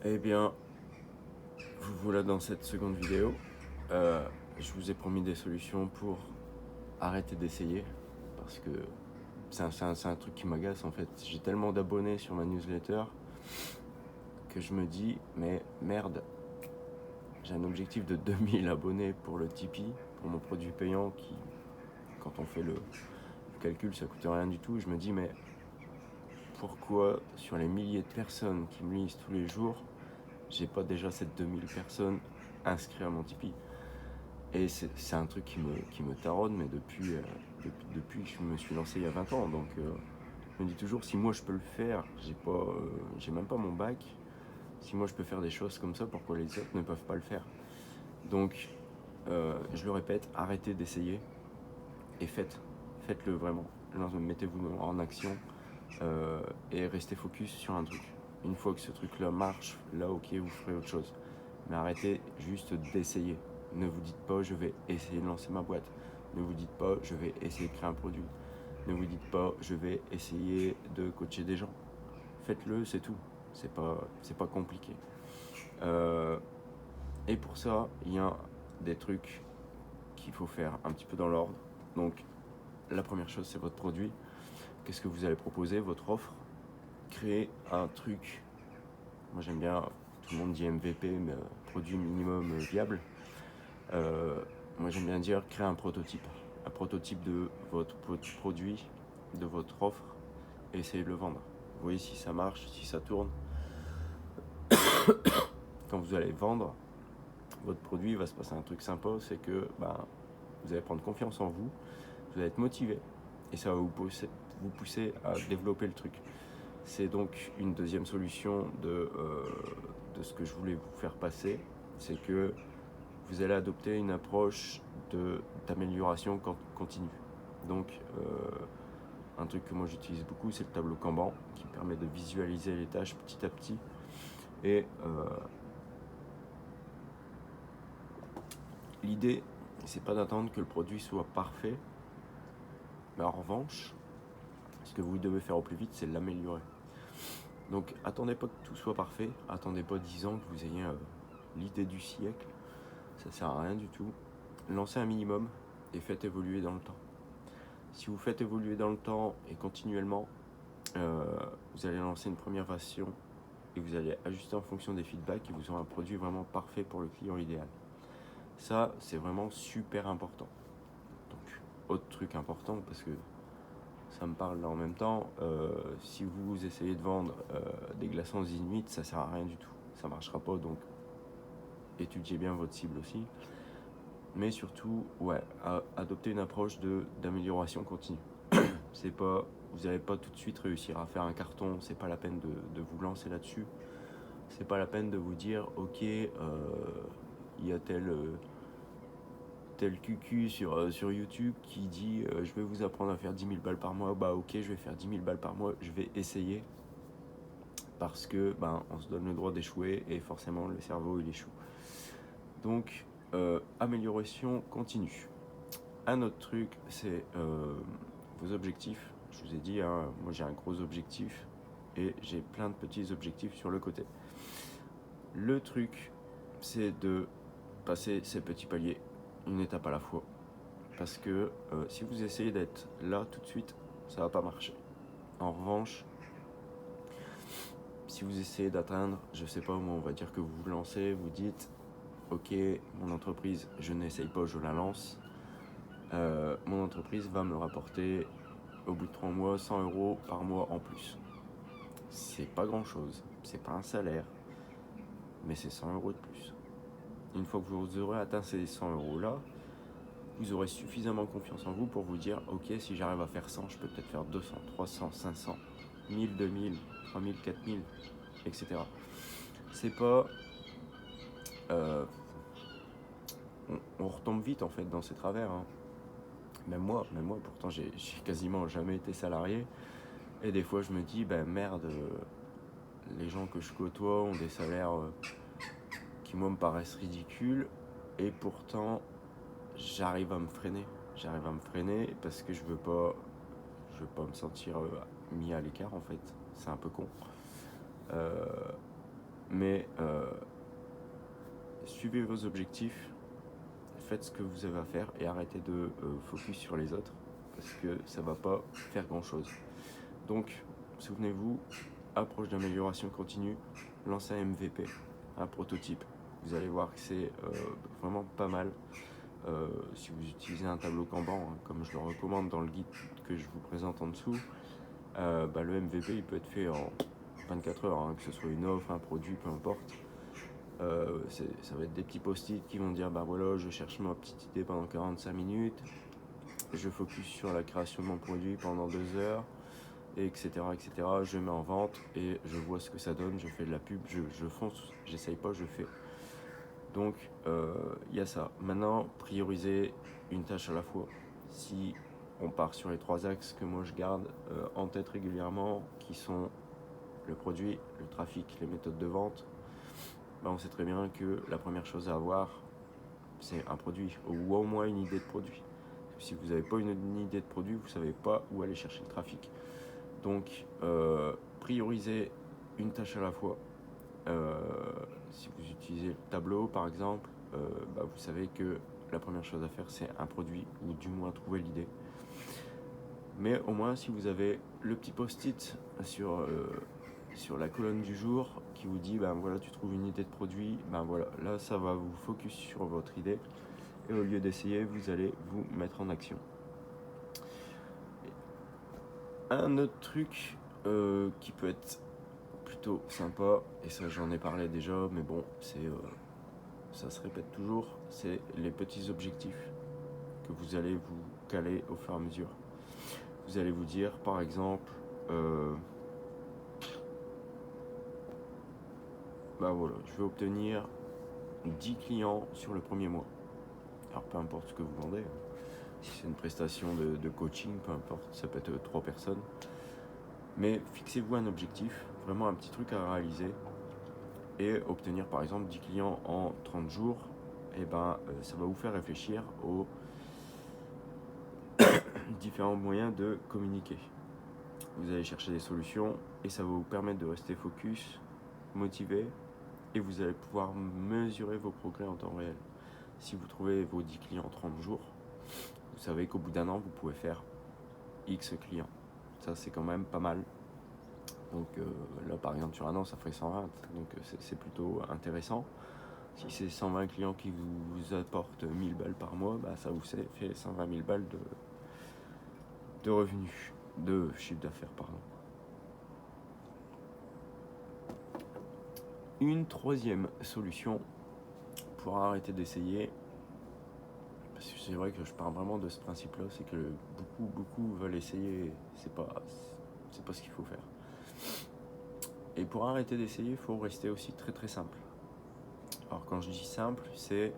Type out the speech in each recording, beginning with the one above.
Eh bien, vous voilà dans cette seconde vidéo. Je vous ai promis des solutions pour arrêter d'essayer, parce que c'est un truc qui m'agace en fait. J'ai tellement d'abonnés sur ma newsletter que je me dis, mais merde, j'ai un objectif de 2000 abonnés pour le Tipeee, pour mon produit payant qui, quand on fait le calcul, ça coûte rien du tout. Je me dis, mais pourquoi sur les milliers de personnes qui me lisent tous les jours, j'ai pas déjà ces 2000 personnes inscrites à mon Tipeee? Et c'est un truc qui me taronne, mais depuis que je me suis lancé il y a 20 ans. Donc je me dis toujours, si moi je peux le faire, j'ai même pas mon bac, si moi je peux faire des choses comme ça, pourquoi les autres ne peuvent pas le faire? Donc je le répète, arrêtez d'essayer et faites-le vraiment. Mettez-vous en action et restez focus sur un truc. Une fois que ce truc-là marche, là ok, vous ferez autre chose. Mais arrêtez juste d'essayer. Ne vous dites pas, je vais essayer de lancer ma boîte. Ne vous dites pas, je vais essayer de créer un produit. Ne vous dites pas, je vais essayer de coacher des gens. Faites-le, c'est tout. C'est pas compliqué. Et pour ça, il y a des trucs qu'il faut faire un petit peu dans l'ordre. Donc, la première chose, c'est votre produit. Qu'est-ce que vous allez proposer, votre offre? Créer un truc. Moi, j'aime bien, tout le monde dit MVP, mais produit minimum viable. Moi, j'aime bien dire créer un prototype. Un prototype de votre produit, de votre offre, et essayez de le vendre. Vous voyez si ça marche, si ça tourne. Quand vous allez vendre votre produit, il va se passer un truc sympa, c'est que vous allez prendre confiance en vous, vous allez être motivé, et ça va vous pousser à développer le truc. C'est donc une deuxième solution de ce que je voulais vous faire passer, c'est que vous allez adopter une approche d'amélioration continue. Donc, un truc que moi j'utilise beaucoup, c'est le tableau Kanban, qui permet de visualiser les tâches petit à petit. Et l'idée, c'est pas d'attendre que le produit soit parfait, mais en revanche, ce que vous devez faire au plus vite, c'est l'améliorer. Donc, attendez pas que tout soit parfait, attendez pas 10 ans que vous ayez l'idée du siècle, ça sert à rien du tout. Lancez un minimum et faites évoluer dans le temps. Si vous faites évoluer dans le temps et continuellement, vous allez lancer une première version et vous allez ajuster en fonction des feedbacks et vous aurez un produit vraiment parfait pour le client idéal. Ça, c'est vraiment super important. Donc, autre truc important, parce que ça me parle là en même temps, si vous essayez de vendre des glaçons Inuit, ça sert à rien du tout. Ça marchera pas, donc étudiez bien votre cible aussi. Mais surtout, adoptez une approche d'amélioration continue. C'est pas, vous n'allez pas tout de suite réussir à faire un carton, c'est pas la peine de vous lancer là-dessus. C'est pas la peine de vous dire, ok, il y a tel cucu sur YouTube qui dit je vais vous apprendre à faire 10 000 balles par mois. Bah ok, je vais faire 10 000 balles par mois, je vais essayer. Parce que on se donne le droit d'échouer et forcément le cerveau il échoue. Donc amélioration continue. Un autre truc, c'est vos objectifs. Je vous ai dit, moi j'ai un gros objectif et j'ai plein de petits objectifs sur le côté. Le truc, c'est de passer ces petits paliers une étape à la fois. Parce que si vous essayez d'être là tout de suite, ça va pas marcher. En revanche, si vous essayez d'atteindre, je sais pas moi, on va dire que vous vous lancez, vous dites ok, mon entreprise, je n'essaye pas, je la lance. Mon entreprise va me rapporter au bout de 3 mois 100 € par mois en plus. C'est pas grand chose, c'est pas un salaire, mais c'est 100 € de plus. Une fois que vous aurez atteint ces 100 € là, vous aurez suffisamment confiance en vous pour vous dire ok, si j'arrive à faire 100, je peux peut-être faire 200, 300, 500, 1000, 2000, 3000, 4000, etc. C'est pas on retombe vite en fait dans ces travers, hein. Même moi pourtant j'ai quasiment jamais été salarié et des fois je me dis merde, les gens que je côtoie ont des salaires qui moi me paraissent ridicules et pourtant j'arrive à me freiner parce que je veux pas me sentir mis à l'écart en fait, c'est un peu con, mais suivez vos objectifs, faites ce que vous avez à faire et arrêtez de focus sur les autres parce que ça va pas faire grand chose. Donc souvenez-vous, approche d'amélioration continue, lancez un MVP, un prototype. Vous allez voir que c'est vraiment pas mal. Si vous utilisez un tableau Kanban, hein, comme je le recommande dans le guide que je vous présente en dessous, le MVP il peut être fait en 24 heures, hein, que ce soit une offre, un produit, peu importe. Ça va être des petits post-it qui vont dire voilà, je cherche ma petite idée pendant 45 minutes, je focus sur la création de mon produit pendant 2 heures, etc. Je mets en vente et je vois ce que ça donne, je fais de la pub, je fonce, j'essaye pas, je fais. Donc y a ça. Maintenant, prioriser une tâche à la fois. Si on part sur les 3 axes que moi je garde en tête régulièrement, qui sont le produit, le trafic, les méthodes de vente, on sait très bien que la première chose à avoir, c'est un produit, ou au moins une idée de produit. Si vous n'avez pas une idée de produit, vous ne savez pas où aller chercher le trafic. Donc, priorisez une tâche à la fois. Si vous utilisez le tableau, par exemple, vous savez que la première chose à faire, c'est un produit, ou du moins trouver l'idée. Mais au moins, si vous avez le petit post-it sur la colonne du jour qui vous dit voilà, tu trouves une idée de produit, voilà, là ça va vous focus sur votre idée et au lieu d'essayer, vous allez vous mettre en action. Un autre truc qui peut être plutôt sympa, et ça j'en ai parlé déjà, mais bon, ça se répète toujours, c'est les petits objectifs que vous allez vous caler au fur et à mesure. Vous allez vous dire par exemple voilà, je vais obtenir 10 clients sur le premier mois. Alors peu importe ce que vous vendez, si c'est une prestation de coaching, peu importe, ça peut être 3 personnes. Mais fixez-vous un objectif, vraiment un petit truc à réaliser, et obtenir par exemple 10 clients en 30 jours, ça va vous faire réfléchir aux différents moyens de communiquer. Vous allez chercher des solutions et ça va vous permettre de rester focus, motivé, et vous allez pouvoir mesurer vos progrès en temps réel. Si vous trouvez vos 10 clients en 30 jours, vous savez qu'au bout d'un an, vous pouvez faire X clients. Ça, c'est quand même pas mal. Donc là, par exemple, sur un an, ça ferait 120. Donc c'est plutôt intéressant. Si c'est 120 clients qui vous apportent 1000 balles par mois, ça vous fait 120 000 balles de revenus, de chiffre d'affaires, pardon. Une troisième solution pour arrêter d'essayer, parce que c'est vrai que je parle vraiment de ce principe-là, c'est que beaucoup veulent essayer, c'est pas ce qu'il faut faire. Et pour arrêter d'essayer, il faut rester aussi très très simple. Alors quand je dis simple, c'est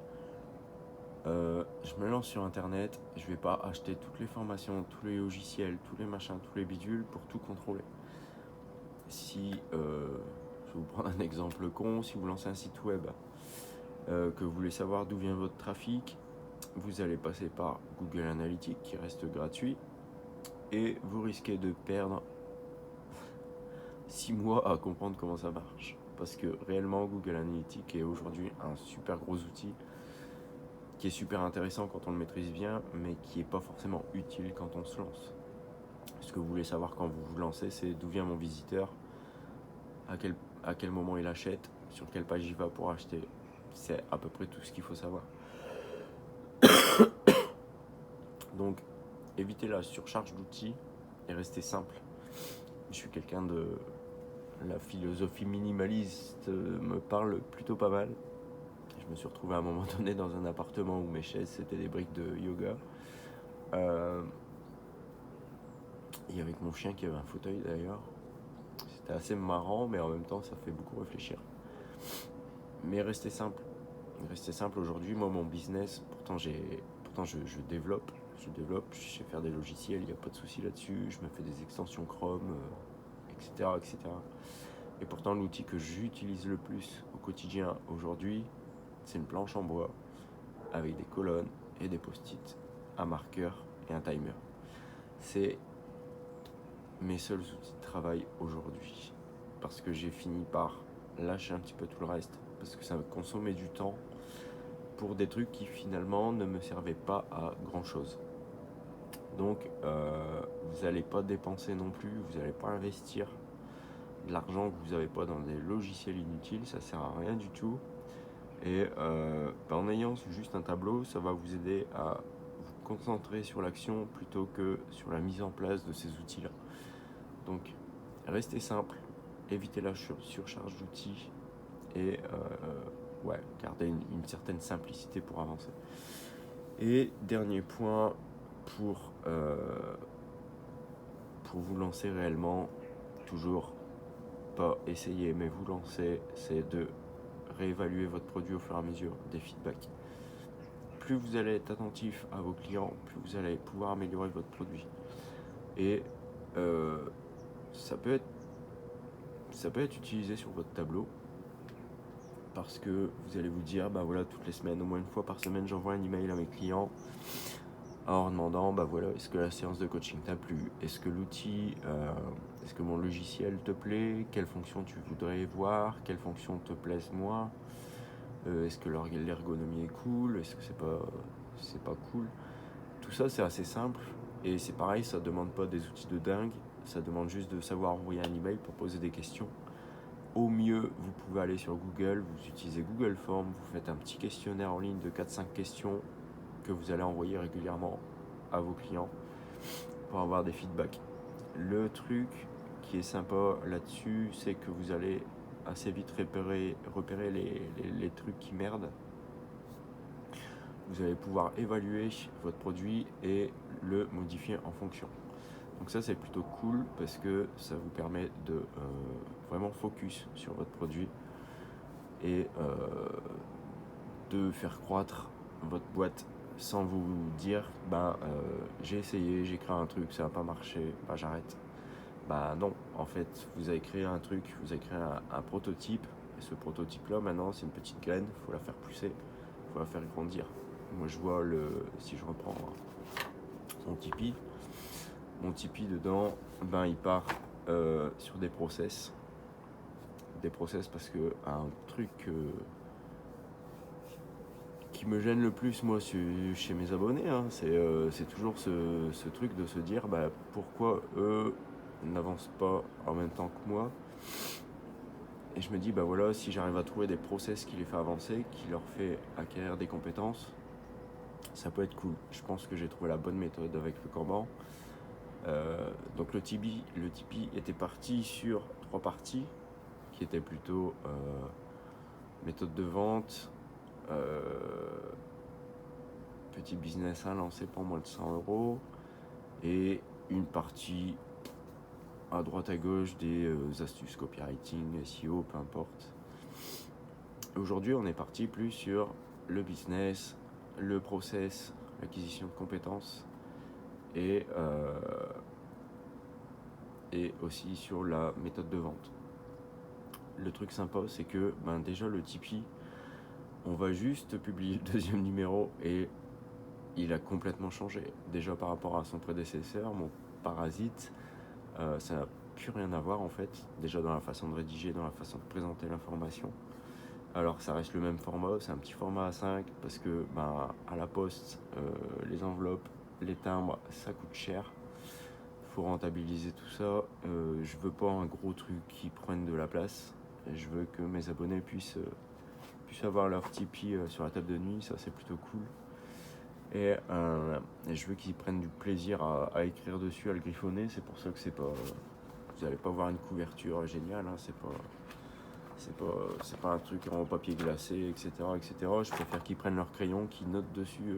je me lance sur internet, je vais pas acheter toutes les formations, tous les logiciels, tous les machins, tous les bidules pour tout contrôler. Si je vais vous prendre un exemple con, si vous lancez un site web, que vous voulez savoir d'où vient votre trafic, vous allez passer par Google Analytics qui reste gratuit et vous risquez de perdre 6 mois à comprendre comment ça marche. Parce que réellement Google Analytics est aujourd'hui un super gros outil qui est super intéressant quand on le maîtrise bien, mais qui n'est pas forcément utile quand on se lance. Ce que vous voulez savoir quand vous vous lancez, c'est d'où vient mon visiteur, à quel moment il achète, sur quelle page il va pour acheter. C'est à peu près tout ce qu'il faut savoir. Donc, évitez la surcharge d'outils et restez simple. Je suis quelqu'un de... La philosophie minimaliste me parle plutôt pas mal. Je me suis retrouvé à un moment donné dans un appartement où mes chaises c'était des briques de yoga. Et avec mon chien qui avait un fauteuil d'ailleurs. C'était assez marrant, mais en même temps ça fait beaucoup réfléchir. Mais restez simple. Restez simple aujourd'hui. Moi mon business, pourtant je développe, je sais faire des logiciels, il n'y a pas de souci là-dessus. Je me fais des extensions Chrome, etc. Et pourtant l'outil que j'utilise le plus au quotidien aujourd'hui, c'est une planche en bois avec des colonnes et des post-it, un marqueur et un timer. C'est mes seuls outils de travail aujourd'hui parce que j'ai fini par lâcher un petit peu tout le reste, parce que ça me consommait du temps pour des trucs qui finalement ne me servaient pas à grand chose. Donc vous n'allez pas dépenser non plus, vous n'allez pas investir de l'argent que vous n'avez pas dans des logiciels inutiles, ça sert à rien du tout. Et en ayant juste un tableau, ça va vous aider à vous concentrer sur l'action plutôt que sur la mise en place de ces outils-là. Donc restez simple, évitez la surcharge d'outils et gardez une certaine simplicité pour avancer. Et dernier point pour vous lancer réellement, toujours pas essayer mais vous lancer, c'est de réévaluer votre produit au fur et à mesure des feedbacks. Plus vous allez être attentif à vos clients, plus vous allez pouvoir améliorer votre produit. Et ça peut être utilisé sur votre tableau, parce que vous allez vous dire, toutes les semaines, au moins une fois par semaine, j'envoie un email à mes clients en demandant, est-ce que la séance de coaching t'a plu? Est-ce que l'outil, est-ce que mon logiciel te plaît? Quelle fonction tu voudrais voir? Quelle fonction te plaise moins? Est-ce que l'ergonomie est cool? Est-ce que c'est pas cool? Tout ça, c'est assez simple. Et c'est pareil, ça demande pas des outils de dingue. Ça demande juste de savoir envoyer un email pour poser des questions. Au mieux, vous pouvez aller sur Google, vous utilisez Google Forms, vous faites un petit questionnaire en ligne de 4-5 questions que vous allez envoyer régulièrement à vos clients pour avoir des feedbacks. Le truc qui est sympa là-dessus, c'est que vous allez assez vite repérer les trucs qui merdent. Vous allez pouvoir évaluer votre produit et le modifier en fonction. Donc ça, c'est plutôt cool parce que ça vous permet de vraiment focus sur votre produit et de faire croître votre boîte sans vous dire j'ai essayé, j'ai créé un truc, ça n'a pas marché, j'arrête. Non, en fait, vous avez créé un truc, vous avez créé un prototype, et ce prototype-là, maintenant, c'est une petite graine, il faut la faire pousser, il faut la faire grandir. Moi, je vois si je reprends mon Tipeee dedans, il part sur des process parce que un truc qui me gêne le plus, moi, chez mes abonnés, c'est toujours ce truc de se dire pourquoi eux n'avancent pas en même temps que moi. Et je me dis si j'arrive à trouver des process qui les fait avancer, qui leur fait acquérir des compétences, ça peut être cool. Je pense que j'ai trouvé la bonne méthode avec le Kanban. Donc le Tipeee était parti sur 3 parties qui étaient plutôt méthode de vente, petit business à lancer pour moins de 100 € et une partie à droite à gauche des astuces copywriting, SEO, peu importe. Aujourd'hui, on est parti plus sur le business, le process, l'acquisition de compétences et aussi sur la méthode de vente. Le truc sympa, c'est que déjà le Tipeee, on va juste publier le 2e numéro et il a complètement changé. Déjà par rapport à son prédécesseur, mon Parasite, ça n'a plus rien à voir en fait. Déjà dans la façon de rédiger, dans la façon de présenter l'information. Alors ça reste le même format, c'est un petit format A5 parce que à la poste, les enveloppes, les timbres, ça coûte cher. Faut rentabiliser tout ça. Je veux pas un gros truc qui prenne de la place. Et je veux que mes abonnés puissent avoir leur Tipeee sur la table de nuit, ça c'est plutôt cool. Et je veux qu'ils prennent du plaisir à écrire dessus, à le griffonner. C'est pour ça que c'est pas, vous n'allez pas voir une couverture géniale, c'est pas un truc en papier glacé, etc. Je préfère qu'ils prennent leur crayon, qu'ils notent dessus,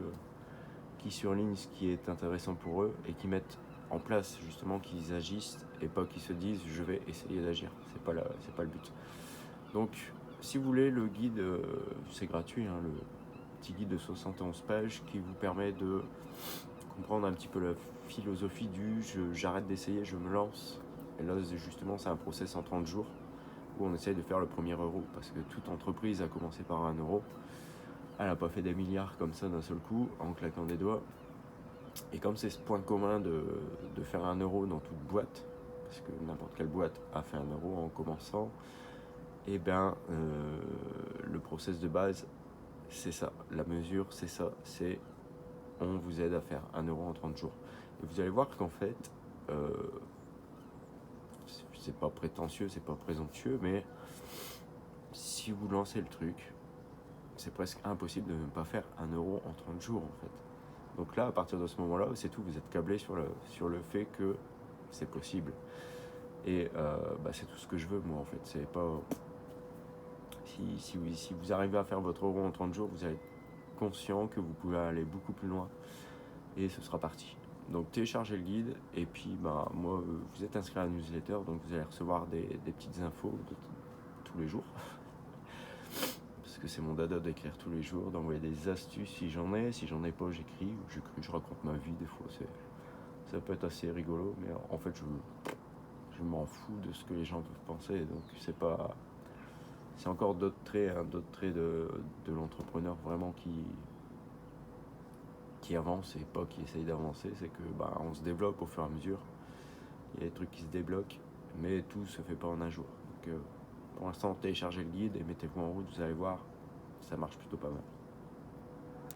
qui surlignent ce qui est intéressant pour eux et qui mettent en place justement, qu'ils agissent et pas qu'ils se disent je vais essayer d'agir. C'est pas le but. Donc si vous voulez le guide, c'est gratuit, le petit guide de 71 pages qui vous permet de comprendre un petit peu la philosophie du j'arrête d'essayer, je me lance. Et là justement c'est un process en 30 jours où on essaye de faire le premier euro, parce que toute entreprise a commencé par 1 euro. Elle n'a pas fait des milliards comme ça d'un seul coup en claquant des doigts. Et comme c'est ce point commun de faire 1 euro dans toute boîte, parce que n'importe quelle boîte a fait 1 euro en commençant, Et bien, le process de base, c'est ça. La mesure, c'est ça. C'est on vous aide à faire 1 € en 30 jours. Et vous allez voir qu'en fait, c'est pas prétentieux, c'est pas présomptueux, mais si vous lancez le truc, c'est presque impossible de ne pas faire 1 € en 30 jours en fait. Donc là, à partir de ce moment-là, c'est tout, vous êtes câblé sur le fait que c'est possible. Et c'est tout ce que je veux moi en fait. C'est pas. Si vous arrivez à faire votre euro en 30 jours, vous allez être conscient que vous pouvez aller beaucoup plus loin. Et ce sera parti. Donc téléchargez le guide et puis moi vous êtes inscrit à la newsletter, donc vous allez recevoir des petites infos tous les jours. Parce que c'est mon dada d'écrire tous les jours, d'envoyer des astuces si j'en ai pas j'écris, je raconte ma vie des fois, ça peut être assez rigolo, mais en fait je m'en fous de ce que les gens peuvent penser, donc c'est encore d'autres traits de l'entrepreneur vraiment qui avance et pas qui essaye d'avancer, c'est que on se développe au fur et à mesure, il y a des trucs qui se débloquent, mais tout se fait pas en un jour. Donc pour l'instant téléchargez le guide et mettez-vous en route, vous allez voir, ça marche plutôt pas mal.